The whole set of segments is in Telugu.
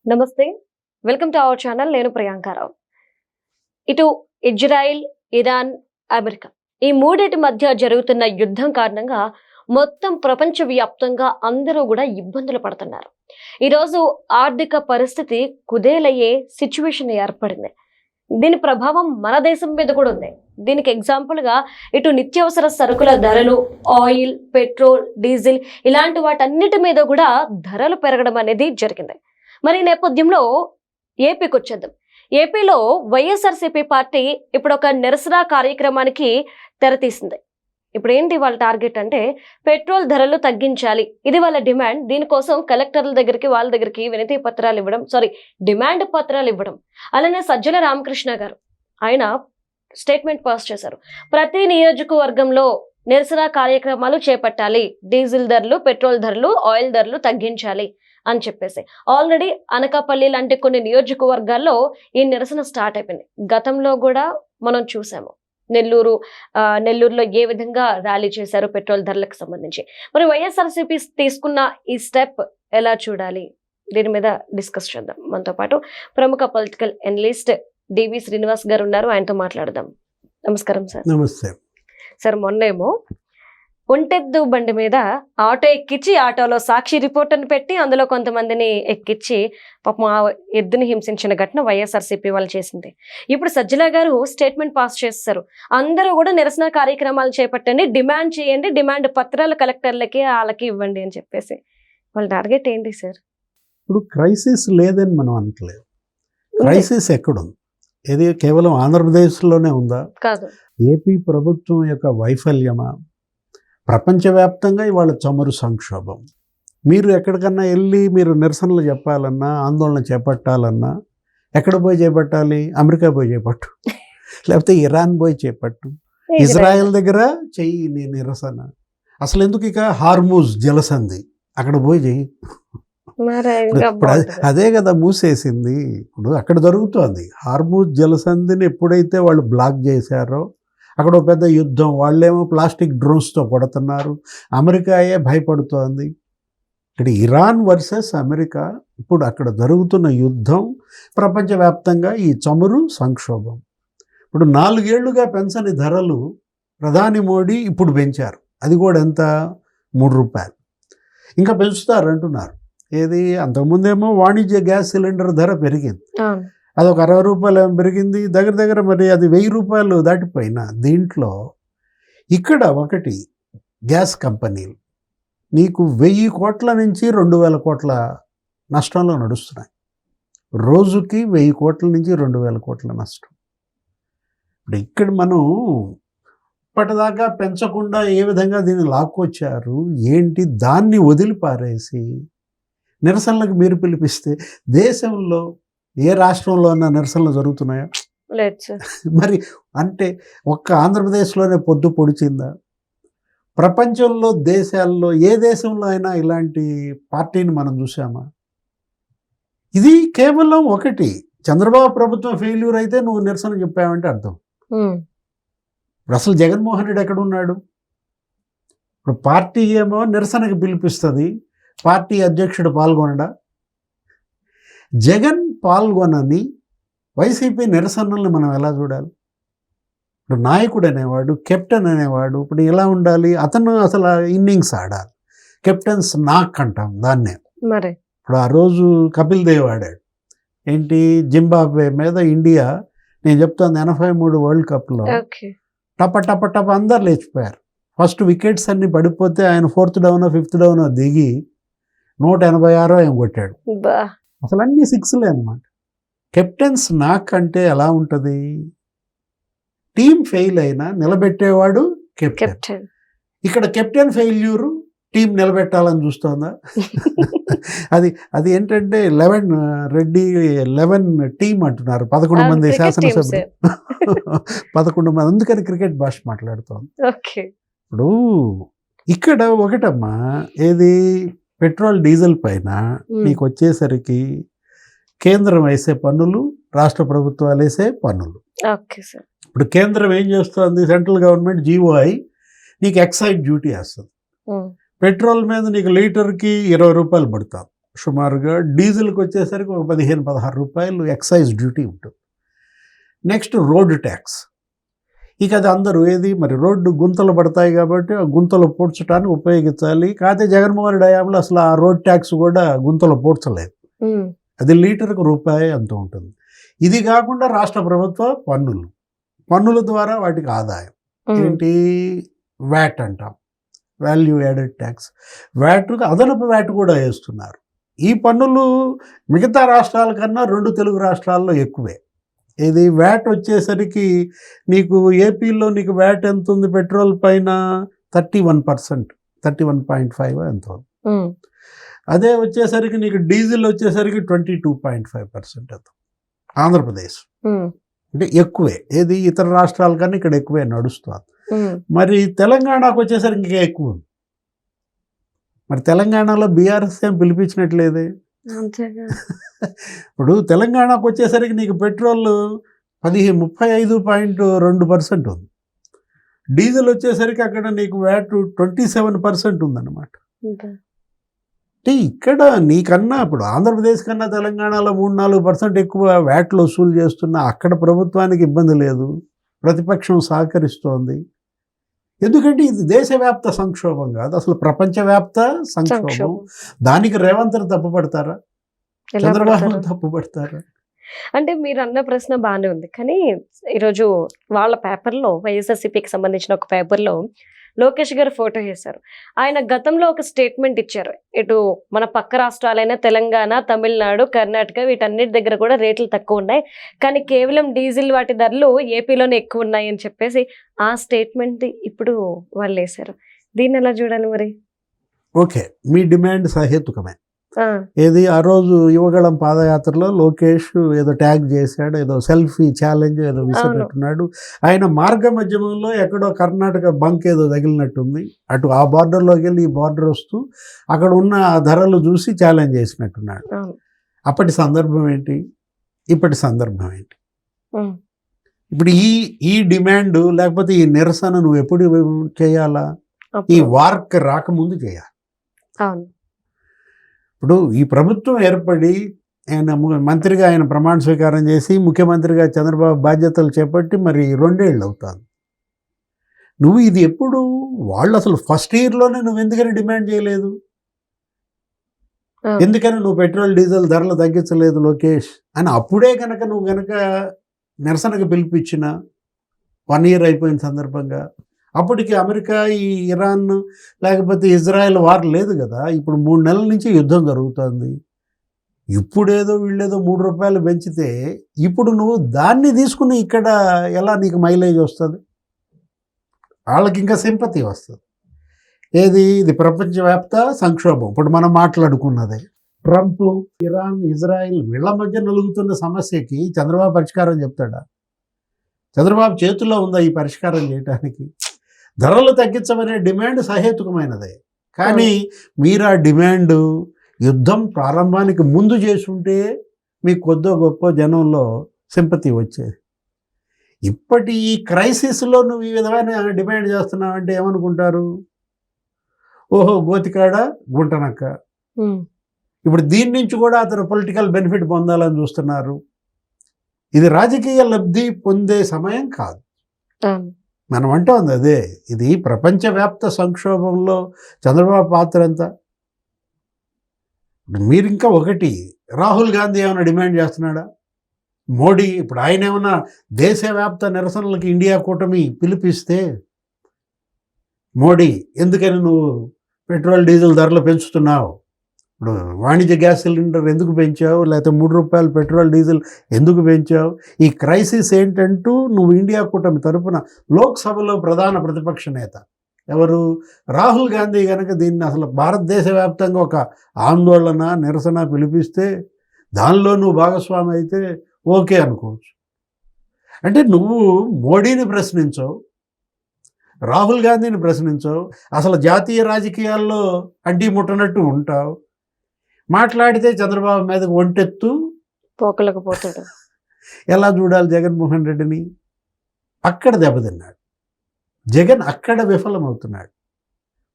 నమస్తే, వెల్కమ్ టు అవర్ ఛానల్. నేను ప్రియాంకారావు. ఇటు ఇజ్రాయిల్, ఇరాన్, అమెరికా ఈ మూడింటి మధ్య జరుగుతున్న యుద్ధం కారణంగా మొత్తం ప్రపంచవ్యాప్తంగా అందరూ కూడా ఇబ్బందులు పడుతున్నారు. ఈరోజు ఆర్థిక పరిస్థితి కుదేలయ్యే సిచ్యువేషన్ ఏర్పడింది. దీని ప్రభావం మన దేశం మీద కూడా ఉంది. దీనికి ఎగ్జాంపుల్ గా ఇటు నిత్యావసర సరుకుల ధరలు, ఆయిల్, పెట్రోల్, డీజిల్ ఇలాంటి వాటన్నిటి మీద కూడా ధరలు పెరగడం అనేది జరిగింది. మరి ఈ నేపథ్యంలో ఏపీకి వచ్చేద్దాం. ఏపీలో వైఎస్ఆర్సీపీ పార్టీ ఇప్పుడు ఒక నిరసన కార్యక్రమానికి తెరతీసింది. ఇప్పుడు ఏంటి వాళ్ళ టార్గెట్ అంటే పెట్రోల్ ధరలు తగ్గించాలి, ఇది వాళ్ళ డిమాండ్. దీనికోసం కలెక్టర్ల దగ్గరికి వాళ్ళ దగ్గరికి వినతి పత్రాలు ఇవ్వడం, డిమాండ్ పత్రాలు ఇవ్వడం. అలానే సజ్జల రామకృష్ణ గారు ఆయన స్టేట్మెంట్ పాస్ చేశారు. ప్రతి నియోజకవర్గంలో నిరసన కార్యక్రమాలు చేపట్టాలి, డీజిల్ ధరలు, పెట్రోల్ ధరలు, ఆయిల్ ధరలు తగ్గించాలి అని చెప్పేసి. ఆల్రెడీ అనకాపల్లి లాంటి కొన్ని నియోజకవర్గాల్లో ఈ నిరసన స్టార్ట్ అయిపోయింది. గతంలో కూడా మనం చూసాము నెల్లూరులో ఏ విధంగా ర్యాలీ చేశారు పెట్రోల్ ధరలకు సంబంధించి. మరి వైఎస్ఆర్సీపీ తీసుకున్న ఈ స్టెప్ ఎలా చూడాలి, దీని మీద డిస్కస్ చేద్దాం. మనతో పాటు ప్రముఖ పొలిటికల్ అనలిస్ట్ డివి శ్రీనివాస్ గారు ఉన్నారు, ఆయనతో మాట్లాడదాం. నమస్కారం సార్. నమస్తే సార్, మొన్నేమో ఒంటెద్దు బండి మీద ఆటో ఎక్కించి, ఆటోలో సాక్షి రిపోర్టర్ని పెట్టి అందులో కొంతమందిని ఎక్కించి పాపం ఆ ఎద్దుని హింసించిన ఘటన వైఎస్ఆర్సీపీ వాళ్ళు చేసింది. ఇప్పుడు సజ్జల గారు స్టేట్మెంట్ పాస్ చేస్తారు. అందరూ కూడా నిరసన కార్యక్రమాలు చేపట్టండి, డిమాండ్ చేయండి, డిమాండ్ పత్రాలు కలెక్టర్లకి వాళ్ళకి ఇవ్వండి అని చెప్పేసి. వాళ్ళ టార్గెట్ ఏంటి సార్? ఇప్పుడు క్రైసిస్ లేదని మనం అనట్లేదు. క్రైసిస్ ఎక్కడుంది? ఇది కేవలం ఆంధ్రప్రదేశ్లోనే ఉందా? కాదు. ఏపీ ప్రభుత్వం యొక్క వైఫల్యమా? ప్రపంచవ్యాప్తంగా ఇవాళ చమురు సంక్షోభం. మీరు ఎక్కడికన్నా వెళ్ళి మీరు నిరసనలు చెప్పాలన్నా, ఆందోళన చేపట్టాలన్నా ఎక్కడ పోయి చేపట్టాలి? అమెరికా పోయి చేపట్టు, లేకపోతే ఇరాన్ పోయి చేపట్టు, ఇజ్రాయెల్ దగ్గర చెయ్యి నీ నిరసన. అసలు ఎందుకు ఇక హార్మూజ్ జలసంధి అక్కడ పోయి చెయ్యి. అదే కదా మూసేసింది. ఇప్పుడు అక్కడ జరుగుతోంది హార్మూజ్ జలసంధిని. ఎప్పుడైతే వాళ్ళు బ్లాక్ చేశారో అక్కడ ఒక పెద్ద యుద్ధం. వాళ్ళేమో ప్లాస్టిక్ డ్రోన్స్తో కొడుతున్నారు, అమెరికాయే భయపడుతోంది. ఇక్కడ ఇరాన్ వర్సెస్ అమెరికా ఇప్పుడు అక్కడ జరుగుతున్న యుద్ధం. ప్రపంచవ్యాప్తంగా ఈ చమురు సంక్షోభం. ఇప్పుడు 4 ఏళ్లుగా పెంచని ధరలు ప్రధాని మోడీ ఇప్పుడు పెంచారు. అది కూడా ఎంత? 3 రూపాయలు. ఇంకా పెంచుతారంటున్నారు. ఏది? అంతకుముందేమో వాణిజ్య గ్యాస్ సిలిండర్ ధర పెరిగింది, అదొక 60 రూపాయలు ఏమో పెరిగింది. దగ్గర మరి అది 1000 రూపాయలు దాటిపోయినా. దీంట్లో ఇక్కడ ఒకటి గ్యాస్ కంపెనీలు నీకు 1000 కోట్ల నుంచి 2000 కోట్ల నష్టంలో నడుస్తున్నాయి. రోజుకి 1000 కోట్ల నుంచి 2000 కోట్ల నష్టం. ఇప్పుడు ఇక్కడ మనం ఇప్పటిదాకా పెంచకుండా ఏ విధంగా దీన్ని లాక్కొచ్చారు ఏంటి? దాన్ని వదిలిపారేసి నిరసనలకు మీరు పిలిపిస్తే దేశంలో ఏ రాష్ట్రంలో ఉన్న నిరసనలు జరుగుతున్నాయా? మరి అంటే ఒక్క ఆంధ్రప్రదేశ్లోనే పొద్దు పొడిచిందా? ప్రపంచంలో దేశాల్లో ఏ దేశంలో అయినా ఇలాంటి పార్టీని మనం చూసామా? ఇది కేవలం ఒకటి, చంద్రబాబు ప్రభుత్వం ఫెయిల్యూర్ అయితే నువ్వు నిరసన చెప్పావంటే అర్థం. ఇప్పుడు అసలు జగన్మోహన్ రెడ్డి ఎక్కడున్నాడు? ఇప్పుడు పార్టీ ఏమో నిరసనకి పిలిపిస్తుంది, పార్టీ అధ్యక్షుడు పాల్గొనడా? జగన్ పాల్గొనని వైసీపీ నిరసనల్ని మనం ఎలా చూడాలి? ఇప్పుడు నాయకుడు అనేవాడు, కెప్టెన్ అనేవాడు ఇప్పుడు ఎలా ఉండాలి? అతను అసలు ఇన్నింగ్స్ ఆడాలి. కెప్టెన్స్ నాక్ అంటాం దాన్నే. మరి ఇప్పుడు ఆ రోజు కపిల్ దేవ్ ఆడాడు. ఏంటి? జింబాబ్వే మీద ఇండియా, నేను చెప్తాను 83 వరల్డ్ కప్లో టప టప టప అందరు లేచిపోయారు. ఫస్ట్ వికెట్స్ అన్ని పడిపోతే ఆయన 4th డౌన్ 5th డౌన్ దిగి 186 ఏం కొట్టాడు. అసలు అన్ని 6లే అనమాట. కెప్టెన్స్ నాక్ అంటే ఎలా ఉంటుంది? టీం ఫెయిల్ అయినా నిలబెట్టేవాడు కెప్టెన్. ఇక్కడ కెప్టెన్ ఫెయిల్యూరు టీం నిలబెట్టాలని చూస్తోందా? అది ఏంటంటే 11 టీం అంటున్నారు, 11 మంది శాసనసభ్యులు, 11 మంది. అందుకని క్రికెట్ భాష మాట్లాడుతోంది. ఇప్పుడు ఇక్కడ ఒకటమ్మా, ఏది? పెట్రోల్ డీజిల్ పైన నీకు వచ్చేసరికి కేంద్రం వేసే పన్నులు, రాష్ట్ర ప్రభుత్వాలు వేసే పన్నులు. ఇప్పుడు కేంద్రం ఏం చేస్తుంది? సెంట్రల్ గవర్నమెంట్ జీఓఐ నీకు ఎక్సైజ్ డ్యూటీ వేస్తుంది. పెట్రోల్ మీద నీకు లీటర్కి 20 రూపాయలు పడుతుంది. సుమారుగా. డీజిల్కి వచ్చేసరికి ఒక 15-16 రూపాయలు ఎక్సైజ్ డ్యూటీ ఉంటుంది. Next road tax. ఇక అది అందరూ ఏది మరి రోడ్డు గుంతలు పడతాయి కాబట్టి ఆ గుంతలు పూడ్చడానికి ఉపయోగించాలి. కాకపోతే జగన్మోహన్ రెడ్డి హయాంలో అసలు ఆ రోడ్ ట్యాక్స్ కూడా గుంతలు పూడ్చలేదు. అది లీటర్కు రూపాయి అంత ఉంటుంది. ఇది కాకుండా రాష్ట్ర ప్రభుత్వ పన్నుల ద్వారా వాటికి ఆదాయం ఏంటి, వ్యాట్ అంటాం, వాల్యూ యాడెడ్ ట్యాక్స్. వ్యాట్ అదనపు వ్యాట్ కూడా వేస్తున్నారు. ఈ పన్నులు మిగతా రాష్ట్రాల కన్నా 2 తెలుగు రాష్ట్రాల్లో ఎక్కువే. ఇది వ్యాట్ వచ్చేసరికి నీకు ఏపీలో నీకు వ్యాట్ ఎంత ఉంది పెట్రోల్ పైన 31%, 31.5 ఎంత ఉంది. అదే వచ్చేసరికి నీకు డీజిల్ వచ్చేసరికి 22.5% అది ఆంధ్రప్రదేశ్. అంటే ఎక్కువే, ఏది ఇతర రాష్ట్రాల కన్నా ఇక్కడ ఎక్కువే నడుస్తుంది. మరి తెలంగాణకు వచ్చేసరికి ఇంకా ఎక్కువ ఉంది. మరి తెలంగాణలో బీఆర్ఎస్ ఏం పిలిపించినట్లేదే. ఇప్పుడు తెలంగాణకు వచ్చేసరికి నీకు పెట్రోల్ 35.2% ఉంది. డీజిల్ వచ్చేసరికి అక్కడ నీకు వ్యాట్ 27% ఉందన్నమాట. అంటే ఇక్కడ నీకన్నా ఇప్పుడు ఆంధ్రప్రదేశ్ కన్నా తెలంగాణలో 3-4% ఎక్కువ వ్యాట్లు వసూలు చేస్తున్నా అక్కడ ప్రభుత్వానికి ఇబ్బంది లేదు, ప్రతిపక్షం సహకరిస్తోంది. ఎందుకంటే ఇది దేశవ్యాప్త సంక్షోభం కాదు, అసలు ప్రపంచవ్యాప్త సంక్షోభం. దానికి రేవంత్ తప్పుపడతారా, చంద్రబాబు తప్పుపడతారా? అంటే మీరు అన్న ప్రశ్న బాగానే ఉంది, కానీ ఈరోజు వాళ్ళ పేపర్లో వైఎస్ఆర్సీపీకి సంబంధించిన ఒక పేపర్లో లోకేష్ గారు ఫోటో వేశారు. ఆయన గతంలో ఒక స్టేట్మెంట్ ఇచ్చారు, ఇటు మన పక్క రాష్ట్రాలైన తెలంగాణ, తమిళనాడు, కర్ణాటక వీటన్నిటి దగ్గర కూడా రేట్లు తక్కువ ఉన్నాయి, కానీ కేవలం డీజిల్ వాటి ధరలు ఏపీలోనే ఎక్కువ ఉన్నాయి అని చెప్పేసి ఆ స్టేట్మెంట్ ఇప్పుడు వాళ్ళు వేశారు. దీన్ని ఎలా చూడాలి మరి? ఓకే, మీ డిమాండ్ సహేతుకమే. ఏది ఆ రోజు యువగళం పాదయాత్రలో లోకేష్ ఏదో ట్యాగ్ చేశాడు, ఏదో సెల్ఫీ ఛాలెంజ్ ఏదో విసిరినట్టున్నాడు. ఆయన మార్గ మధ్యమంలో ఎక్కడో కర్ణాటక బంక్ ఏదో తగిలినట్టుంది, అటు ఆ బార్డర్లోకి వెళ్ళి ఈ బార్డర్ వస్తూ అక్కడ ఉన్న ధరలు చూసి ఛాలెంజ్ చేసినట్టున్నాడు. అప్పటి సందర్భం ఏంటి, ఇప్పటి సందర్భం ఏంటి? ఇప్పుడు ఈ డిమాండ్ లేకపోతే ఈ నిరసన నువ్వు ఎప్పుడు చేయాలా? ఈ వార్క్ రాకముందు చేయాలి. ఇప్పుడు ఈ ప్రభుత్వం ఏర్పడి ఆయన మంత్రిగా ఆయన ప్రమాణ స్వీకారం చేసి ముఖ్యమంత్రిగా చంద్రబాబు బాధ్యతలు చేపట్టి మరి 2 ఏళ్ళు అవుతుంది. నువ్వు ఇది ఎప్పుడు వాళ్ళు అసలు ఫస్ట్ ఇయర్లోనే నువ్వు ఎందుకని డిమాండ్ చేయలేదు? ఎందుకని నువ్వు పెట్రోల్ డీజిల్ ధరలు తగ్గించలేదు లోకేష్ అని అప్పుడే కనుక నువ్వు కనుక నిరసనకు పిలిపించిన 1 ఇయర్ అయిపోయిన సందర్భంగా, అప్పటికి అమెరికా ఈ ఇరాన్ లేకపోతే ఇజ్రాయెల్ వార్ లేదు కదా. ఇప్పుడు 3 నెలల నుంచి యుద్ధం జరుగుతుంది. ఇప్పుడేదో వీళ్ళేదో 3 రూపాయలు పెంచితే ఇప్పుడు నువ్వు దాన్ని తీసుకుని ఇక్కడ ఎలా నీకు మైలేజ్ వస్తుంది? వాళ్ళకి ఇంకా సింపతి వస్తుంది. ఏది ఇది ప్రపంచవ్యాప్త సంక్షోభం. ఇప్పుడు మనం మాట్లాడుకున్నదే ట్రంప్, ఇరాన్, ఇజ్రాయెల్ వీళ్ళ మధ్య నలుగుతున్న సమస్యకి చంద్రబాబు పరిష్కారం చెప్తాడా? చంద్రబాబు చేతుల్లో ఉందా ఈ పరిష్కారం చేయడానికి? ధరలు తగ్గించమనే డిమాండ్ సహేతుకమైనదే, కానీ మీరు ఆ డిమాండ్ యుద్ధం ప్రారంభానికి ముందు చేసుంటే మీకు కొద్దో గొప్ప జనంలో సింపతి వచ్చేది. ఇప్పటి ఈ క్రైసిస్లో నువ్వు ఈ విధమైన డిమాండ్ చేస్తున్నావంటే ఏమనుకుంటారు? ఓహో గోతికాడ గుంటనక్క. ఇప్పుడు దీని నుంచి కూడా అతను పొలిటికల్ బెనిఫిట్ పొందాలని చూస్తున్నారు. ఇది రాజకీయ లబ్ధి పొందే సమయం కాదు. మనం అంటోంది అదే, ఇది ప్రపంచవ్యాప్త సంక్షోభంలో చంద్రబాబు పాత్ర ఎంత? మీరు ఇంకా ఒకటి, రాహుల్ గాంధీ ఏమైనా డిమాండ్ చేస్తున్నాడా? మోడీ ఇప్పుడు ఆయన ఏమన్నా దేశవ్యాప్త నిరసనలకి ఇండియా కూటమి పిలిపిస్తే మోడీ ఎందుకని నువ్వు పెట్రోల్ డీజిల్ ధరలు పెంచుతున్నావు, ఇప్పుడు వాణిజ్య గ్యాస్ సిలిండర్ ఎందుకు పెంచావు, లేకపోతే 3 రూపాయలు పెట్రోల్ డీజిల్ ఎందుకు పెంచావు, ఈ క్రైసిస్ ఏంటంటూ నువ్వు ఇండియా కూటమి తరపున లోక్సభలో ప్రధాన ప్రతిపక్ష నేత ఎవరు రాహుల్ గాంధీ కనుక దీన్ని అసలు భారతదేశ వ్యాప్తంగా ఒక ఆందోళన నిరసన పిలిపిస్తే దానిలో నువ్వు భాగస్వామి అయితే ఓకే అనుకోవచ్చు. అంటే నువ్వు మోడీని ప్రశ్నించవు, రాహుల్ గాంధీని ప్రశ్నించవు, అసలు జాతీయ రాజకీయాల్లో అంటి ముట్టనట్టు ఉంటావు, మాట్లాడితే చంద్రబాబు మీదకి ఒంటెత్తు పోకలేకపోతాడు. ఎలా చూడాలి జగన్మోహన్ రెడ్డిని? అక్కడ దెబ్బతిన్నాడు జగన్, అక్కడ విఫలమవుతున్నాడు.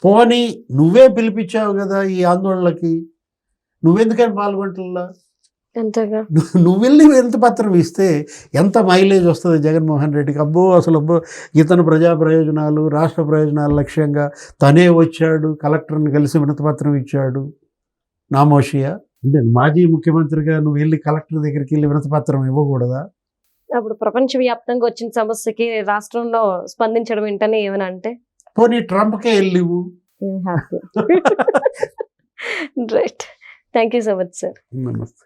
పోనీ నువ్వే పిలిపించావు కదా ఈ ఆందోళనలకి, నువ్వెందుకని పాల్గొంటున్నా? అంతేగా. నువ్వు వెళ్ళి వినతి పత్రం ఇస్తే ఎంత మైలేజ్ వస్తుంది జగన్మోహన్ రెడ్డికి? అబ్బో ఇతను ప్రజా ప్రయోజనాలు, రాష్ట్ర ప్రయోజనాల లక్ష్యంగా తనే వచ్చాడు, కలెక్టర్ని కలిసి వినతి పత్రం ఇచ్చాడు, నామోషియా? అంటే మాజీ ముఖ్యమంత్రిగా నువ్వు వెళ్ళి కలెక్టర్ దగ్గరికి వెళ్ళి వినతి పత్రం ఇవ్వకూడదా? అప్పుడు ప్రపంచవ్యాప్తంగా వచ్చిన సమస్యకి రాష్ట్రంలో స్పందించడం ఏంటని ఏమైనా అంటే పోనీ ట్రంప్కే వెళ్ళి ఇవ్వు. Happy. Right. Thank you so much sir. నమస్తే.